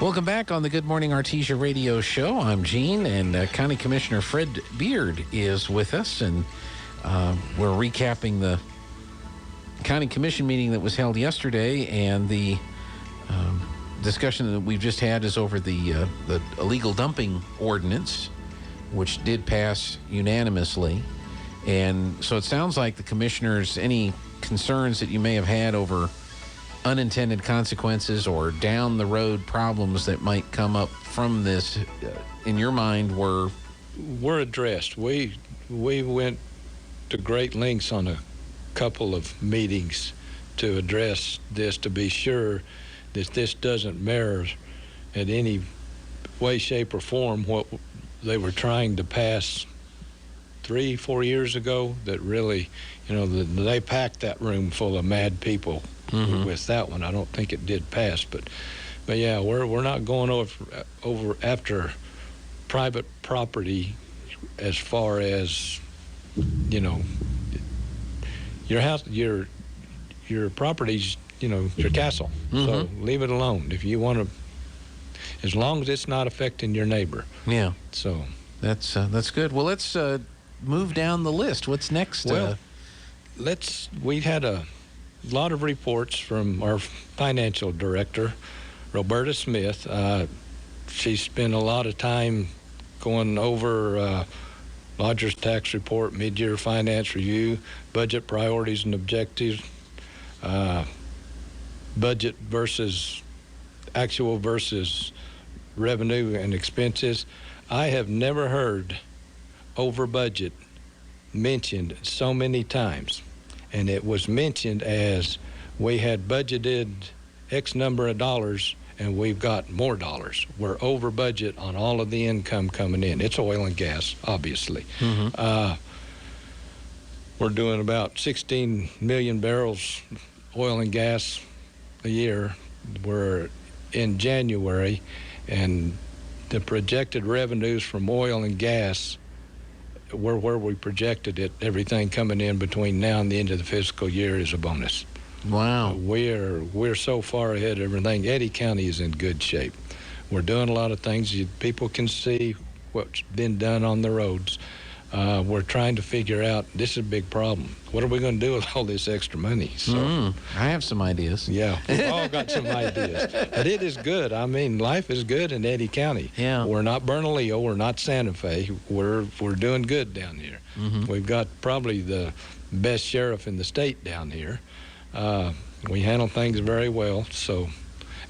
Welcome back on the Good Morning Artesia radio show. I'm Gene, and County Commissioner Fred Beard is with us, and we're recapping the County Commission meeting that was held yesterday, and the discussion that we've just had is over the illegal dumping ordinance, which did pass unanimously. And so it sounds like the commissioners, any concerns that you may have had over unintended consequences or down the road problems that might come up from this, in your mind, were addressed. We went to great lengths on a couple of meetings to address this, to be sure that this doesn't mirror in any way, shape, or form what they were trying to pass 3-4 years ago. That really, they packed that room full of mad people. Mm-hmm. With that one, I don't think it did pass, but yeah, we're not going over after private property as far as your house, your property's your castle. Mm-hmm. So leave it alone if you want to, as long as it's not affecting your neighbor. Yeah. So that's good. Well, let's move down the list. What's next? Well, we had a lot of reports from our financial director, Roberta Smith. She spent a lot of time going over Lodger's tax report, mid-year finance review, budget priorities and objectives, budget versus actual versus revenue and expenses. I have never heard over budget mentioned so many times. And it was mentioned as we had budgeted X number of dollars and we've got more dollars. We're over budget on all of the income coming in. It's oil and gas, obviously. Mm-hmm. We're doing about 16 million barrels oil and gas a year. We're in January, and the projected revenues from oil and gas where we projected it. Everything coming in between now and the end of the fiscal year is a bonus. Wow. We're so far ahead of everything. Eddy County is in good shape. We're doing a lot of things. People can see what's been done on the roads. We're trying to figure out, this is a big problem. What are we going to do with all this extra money? So I have some ideas. Yeah, we've all got some ideas. But it is good. I mean, life is good in Eddy County. Yeah. We're not Bernalillo. We're not Santa Fe. We're doing good down here. Mm-hmm. We've got probably the best sheriff in the state down here. We handle things very well. So,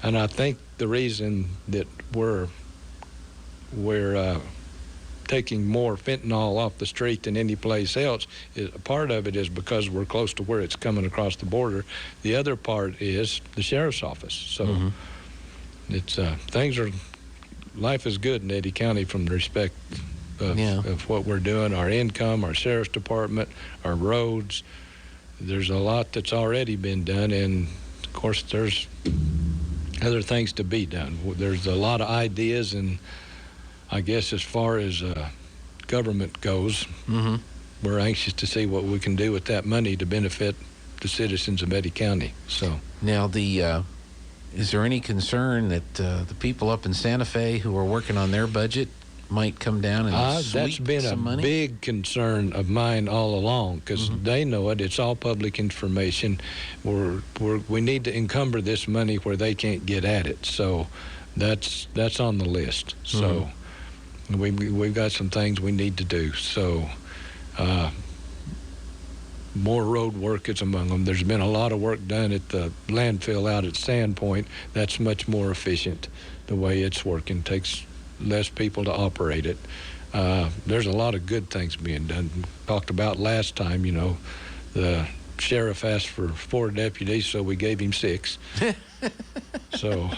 and I think the reason that we're taking more fentanyl off the street than any place else, a part of it is because we're close to where it's coming across the border. The other part is the sheriff's office. So it's life is good in Eddy County from the respect of what we're doing, our income, our sheriff's department, our roads. There's a lot that's already been done, and of course there's other things to be done. There's a lot of ideas, and I guess as far as government goes, we're anxious to see what we can do with that money to benefit the citizens of Eddy County. So now, is there any concern that the people up in Santa Fe who are working on their budget might come down and that's been some money? Big concern of mine all along, because they know it. It's all public information. We need to encumber this money where they can't get at it. So that's on the list. So we've got some things we need to do. So more road work is among them. There's been a lot of work done at the landfill out at Sandpoint. That's much more efficient the way it's working. Takes less people to operate it. There's a lot of good things being done. Talked about last time, the sheriff asked for 4 deputies, so we gave him 6. So,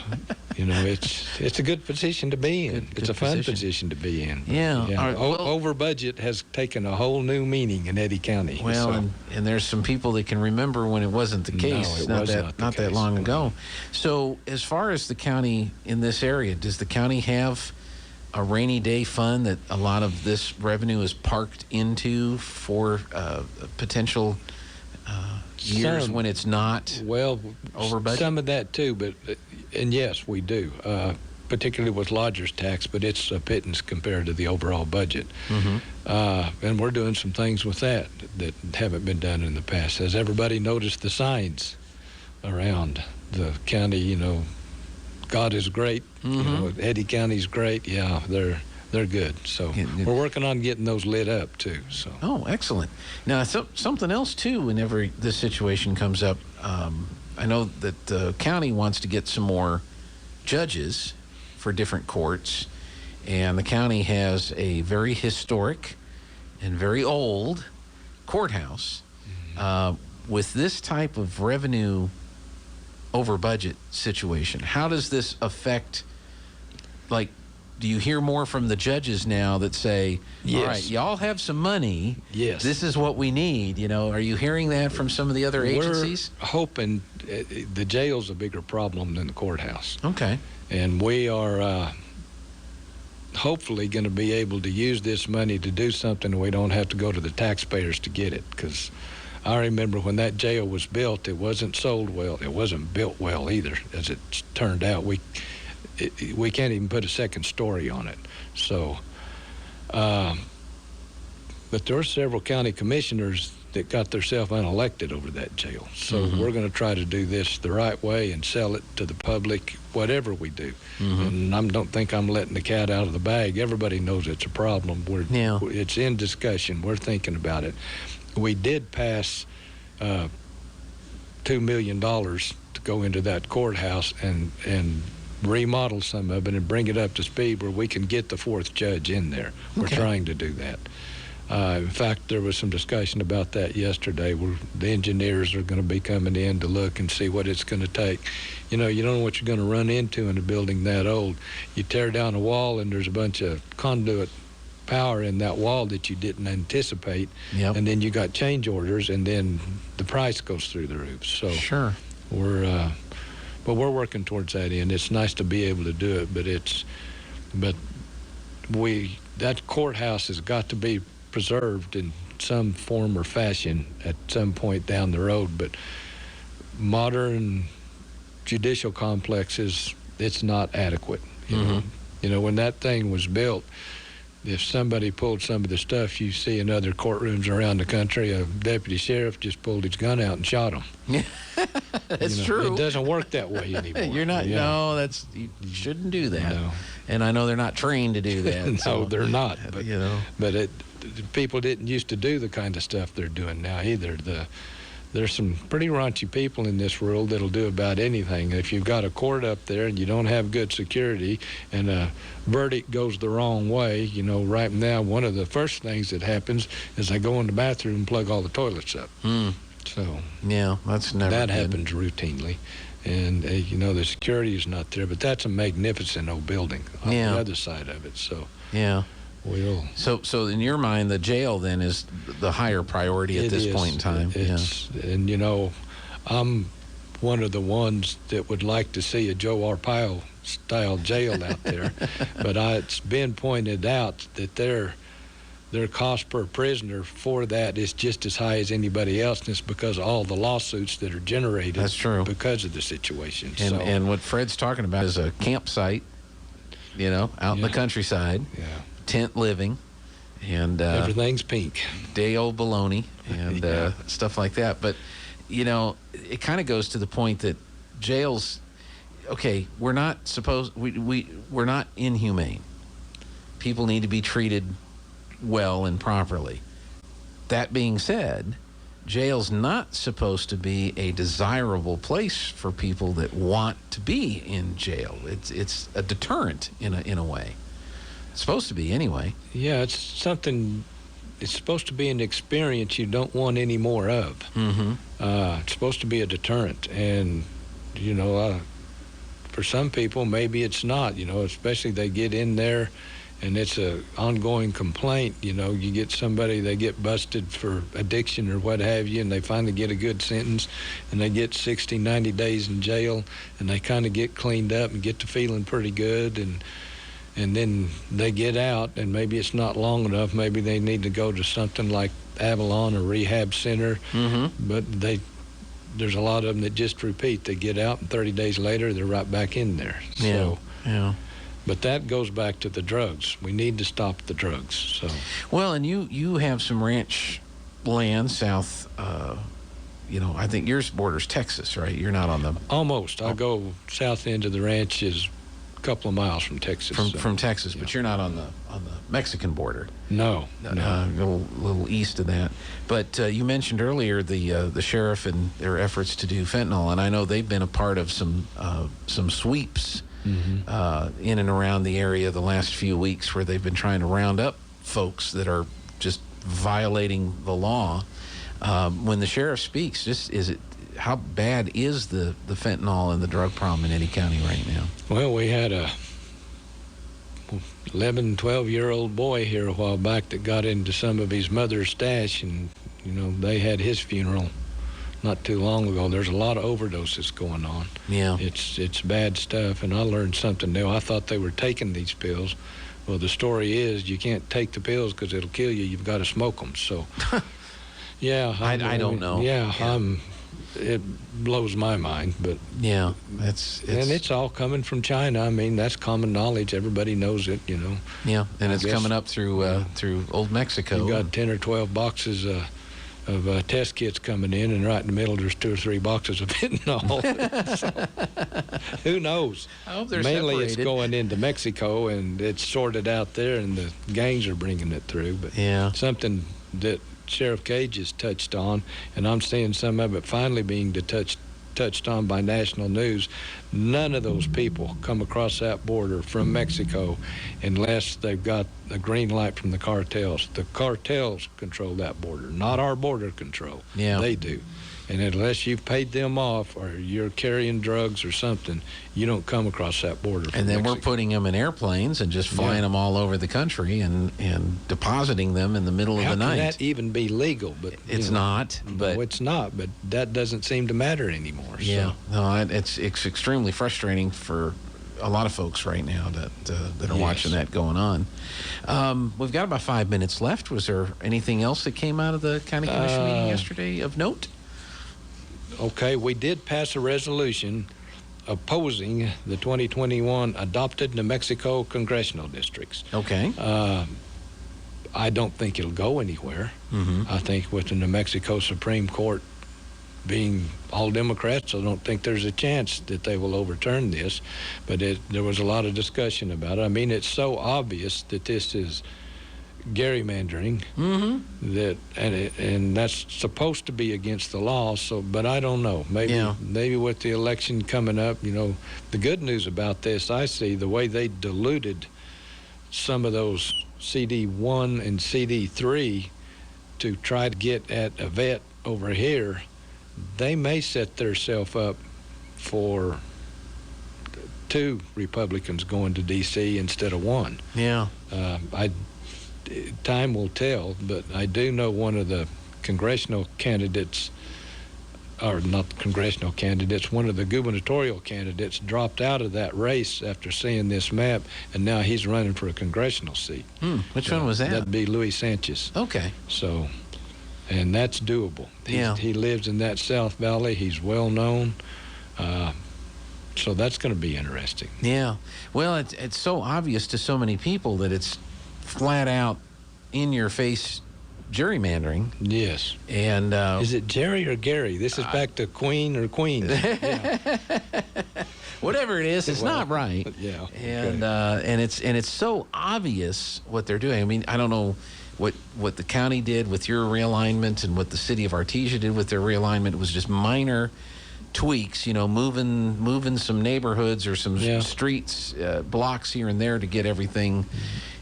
it's a good position to be in. It's a fun position to be in. Yeah. Over budget has taken a whole new meaning in Eddy County. Well, and there's some people that can remember when it wasn't the case. No, not that long ago. So, as far as the county in this area, does the county have a rainy day fund that a lot of this revenue is parked into for potential years when it's not over budget? Some of that too, and yes, we do. particularly with lodger's tax, but it's a pittance compared to the overall budget. And we're doing some things with that haven't been done in the past. Has everybody noticed the signs around the county? You know, God is great. You know, Eddy County's great. Yeah, they're good. So we're working on getting those lit up too. So. Oh, excellent. Now, something else too. Whenever this situation comes up, I know that the county wants to get some more judges for different courts, and the county has a very historic and very old courthouse. With this type of revenue over budget situation, how does this affect, like, do you hear more from the judges now that say, yes, all right, y'all have some money, yes, this is what we need? You know, are you hearing that from some of the other agencies? We're hoping the jail's a bigger problem than the courthouse. Okay. And we are hopefully going to be able to use this money to do something, and we don't have to go to the taxpayers to get it. Because I remember when that jail was built, it wasn't sold well. It wasn't built well either, as it turned out. We can't even put a second story on it. So, but there are several county commissioners that got themselves unelected over that jail. So we're going to try to do this the right way and sell it to the public, whatever we do. And I don't think I'm letting the cat out of the bag. Everybody knows it's a problem. It's in discussion. We're thinking about it. We did pass $2 million to go into that courthouse and remodel some of it and bring it up to speed where we can get the fourth judge in there. We're trying to do that. In fact, there was some discussion about that yesterday where the engineers are going to be coming in to look and see what it's going to take. You know, you don't know what you're going to run into in a building that old. You tear down a wall and there's a bunch of conduit power in that wall that you didn't anticipate. And then you got change orders, and then the price goes through the roof. So sure, we're working towards that end. It's nice to be able to do it, but that courthouse has got to be preserved in some form or fashion at some point down the road. But modern judicial complexes, it's not adequate. You know, when that thing was built, if somebody pulled some of the stuff you see in other courtrooms around the country, a deputy sheriff just pulled his gun out and shot him. That's true. It doesn't work that way anymore. You're not. No, you shouldn't do that. No. And I know they're not trained to do that. No, so, they're not. But you know, people didn't used to do the kind of stuff they're doing now either. There's some pretty raunchy people in this world that'll do about anything. If you've got a court up there and you don't have good security and a verdict goes the wrong way, you know, right now one of the first things that happens is they go in the bathroom and plug all the toilets up. So yeah, that's never that good. Happens routinely. And, you know, the security is not there. But that's a magnificent old building on the other side of it. So yeah. We'll. So in your mind, the jail then is the higher priority at this point in time. And, you know, I'm one of the ones that would like to see a Joe Arpaio style jail out there. But it's been pointed out that their cost per prisoner for that is just as high as anybody else, and it's because of all the lawsuits that are generated. That's true. Because of the situation. And what Fred's talking about is a campsite, you know, out in the countryside. Yeah. Tent living, and everything's pink, day-old baloney, and stuff like that. But you know, it kind of goes to the point that jails, okay, we're not inhumane. People need to be treated well and properly. That being said, jail's not supposed to be a desirable place for people that want to be in jail. It's a deterrent in a way. Supposed to be anyway. Yeah, it's something. It's supposed to be an experience you don't want any more of. It's supposed to be a deterrent, and you know, for some people maybe it's not. You know, especially they get in there, and it's a ongoing complaint. You know, you get somebody, they get busted for addiction or what have you, and they finally get a good sentence, and they get 60, 90 days in jail, and they kind of get cleaned up and get to feeling pretty good, and then they get out, and maybe it's not long enough. Maybe they need to go to something like Avalon or Rehab Center. But there's a lot of them that just repeat. They get out, and 30 days later, they're right back in there. So, But that goes back to the drugs. We need to stop the drugs. So. Well, and you have some ranch land south. I think yours borders Texas, right? You're not on the Almost. I go south end of the ranch is a couple of miles from Texas. From Texas, but you're not on the Mexican border. No. A little east of that. But you mentioned earlier the sheriff and their efforts to do fentanyl, and I know they've been a part of some sweeps in and around the area the last few weeks, where they've been trying to round up folks that are just violating the law. When the sheriff speaks, how bad is the fentanyl and the drug problem in Eddy County right now? Well, we had a 11, 12-year-old boy here a while back that got into some of his mother's stash, and they had his funeral not too long ago. There's a lot of overdoses going on. Yeah, it's bad stuff, and I learned something new. I thought they were taking these pills. Well, the story is you can't take the pills because it'll kill you. You've got to smoke them. So, yeah, I don't know. Yeah. It blows my mind, but yeah, it's all coming from China. I mean, that's common knowledge. Everybody knows it, Yeah, and it's coming up through old Mexico. You got 10 or 12 boxes of test kits coming in, and right in the middle there's 2 or 3 boxes of fentanyl. So, who knows? I hope they're Mainly separated. It's going into Mexico, and it's sorted out there, and the gangs are bringing it through. But Yeah. something that Sheriff Cage has touched on, and I'm seeing some of it finally being touched on by national news. None of those people come across that border from Mexico unless they've got a green light from the cartels. The cartels control that border, not our border control. Yeah. They do. And unless you've paid them off or you're carrying drugs or something, you don't come across that border from And then Mexico. we're putting them in airplanes and just flying them all over the country and depositing them in the middle of the night. How can that even be legal? But It's not, but no, it's not. But that doesn't seem to matter anymore. yeah, So. no, it's extremely frustrating for a lot of folks right now that are watching that going on. We've got about 5 minutes left. Was there anything else that came out of the county commission meeting yesterday of note? Okay, we did pass a resolution opposing the 2021 adopted New Mexico congressional districts. Okay. I don't think it'll go anywhere. I think with the New Mexico Supreme Court being all Democrats, I don't think there's a chance that they will overturn this. But there was a lot of discussion about it. I mean, it's so obvious that this is gerrymandering and that's supposed to be against the law. So, but I don't know. Maybe with the election coming up, the good news about this, I see the way they diluted some of those CD1 and CD3 to try to get at a vet over here. They may set themselves up for 2 Republicans going to D.C. instead of 1. Yeah. Time will tell, but I do know one of the congressional candidates, or not congressional candidates, one of the gubernatorial candidates dropped out of that race after seeing this map, and now he's running for a congressional seat. Which one was that? That'd be Luis Sanchez. Okay. So, and that's doable. He lives in that South Valley. He's well known. So that's going to be interesting. Yeah. Well, it's so obvious to so many people that it's flat out in your face gerrymandering. Yes. And is it Jerry or Gary? This is back to Queen or Queen. Yeah. Whatever it is, it's not right. Yeah. And and it's so obvious what they're doing. I mean, I don't know what the county did with your realignment and what the city of Artesia did with their realignment. It was just minor tweaks, moving some neighborhoods or some streets, blocks here and there to get everything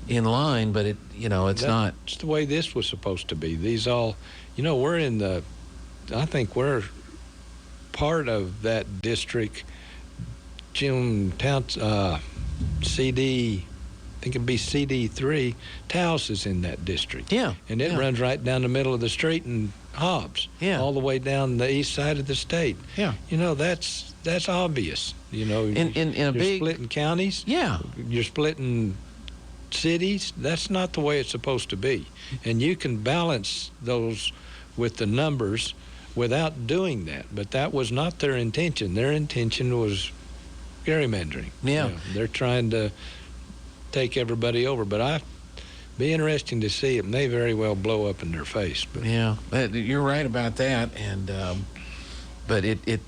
in line, but it's not. It's the way this was supposed to be. These all, we're in I think we're part of that district. Jim CD, I think it'd be CD3. Taos is in that district. Yeah. And it runs right down the middle of the street in Hobbs. Yeah. All the way down the east side of the state. Yeah. That's obvious. In a you're big splitting counties. Yeah. You're splitting cities. That's not the way it's supposed to be. And you can balance those with the numbers without doing that. But that was not their intention. Their intention was gerrymandering. Yeah. They're trying to take everybody over. But be interesting to see. It may very well blow up in their face. But Yeah, you're right about that. And but it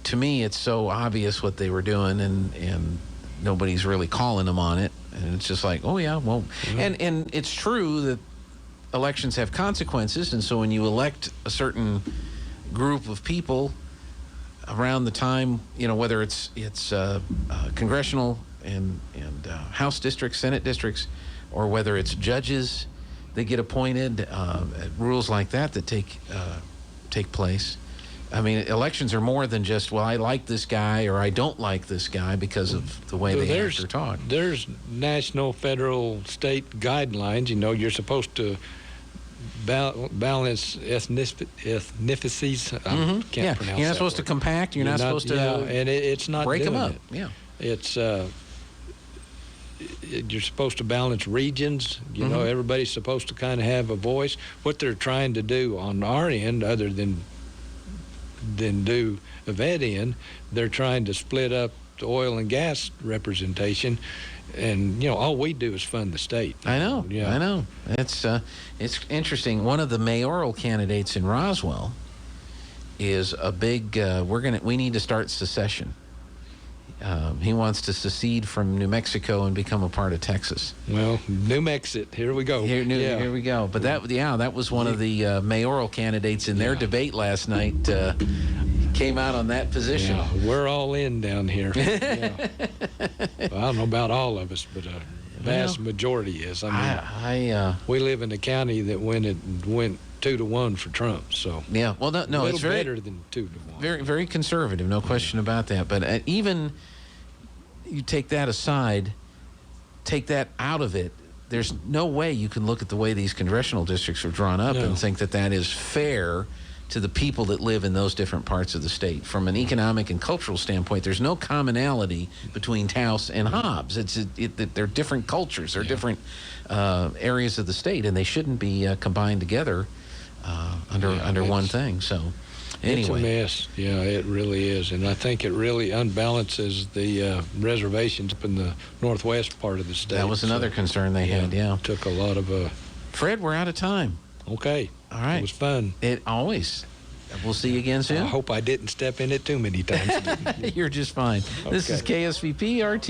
to me, it's so obvious what they were doing, and nobody's really calling them on it. And it's just like, oh yeah, well, and it's true that elections have consequences, and so when you elect a certain group of people around the time, whether it's congressional and House districts, Senate districts, or whether it's judges that get appointed, rules like that take place. I mean, elections are more than just, well, I like this guy or I don't like this guy because of the way they act or talk. There's national, federal, state guidelines. You're supposed to balance ethnicities. Can't pronounce You're not that supposed to word. compact. You're not supposed to. Yeah, and it's not break them doing up. it. Yeah, it's you're supposed to balance regions. Everybody's supposed to kind of have a voice. What they're trying to do on our end, other than do of Eddy end, they're trying to split up the oil and gas representation. And all we do is fund the state. I know. Yeah. I know. It's interesting. One of the mayoral candidates in Roswell is a big. We need to start secession. He wants to secede from New Mexico and become a part of Texas. Well, New Mexico. Here we go. Here we go. But that was one of the mayoral candidates in their debate last night. Came out on that position. Yeah, we're all in down here. Yeah. Well, I don't know about all of us, but a vast majority is. I mean, we live in a county that went 2-1 for Trump. So yeah, well, no, it's very better than 2-1. Very, very conservative, no question about that. But even you take that aside, take that out of it. There's no way you can look at the way these congressional districts are drawn up and think that is fair to the people that live in those different parts of the state. From an economic and cultural standpoint, there's no commonality between Taos and Hobbs. They're different cultures. They're different areas of the state, and they shouldn't be combined together under one thing. So anyway. It's a mess. Yeah, it really is. And I think it really unbalances the reservations up in the northwest part of the state. That was another concern they had, yeah. Took a lot of... Fred, we're out of time. Okay. All right. It was fun. It always. We'll see you again soon. I hope I didn't step in it too many times. You're just fine. Okay. This is KSVP RT.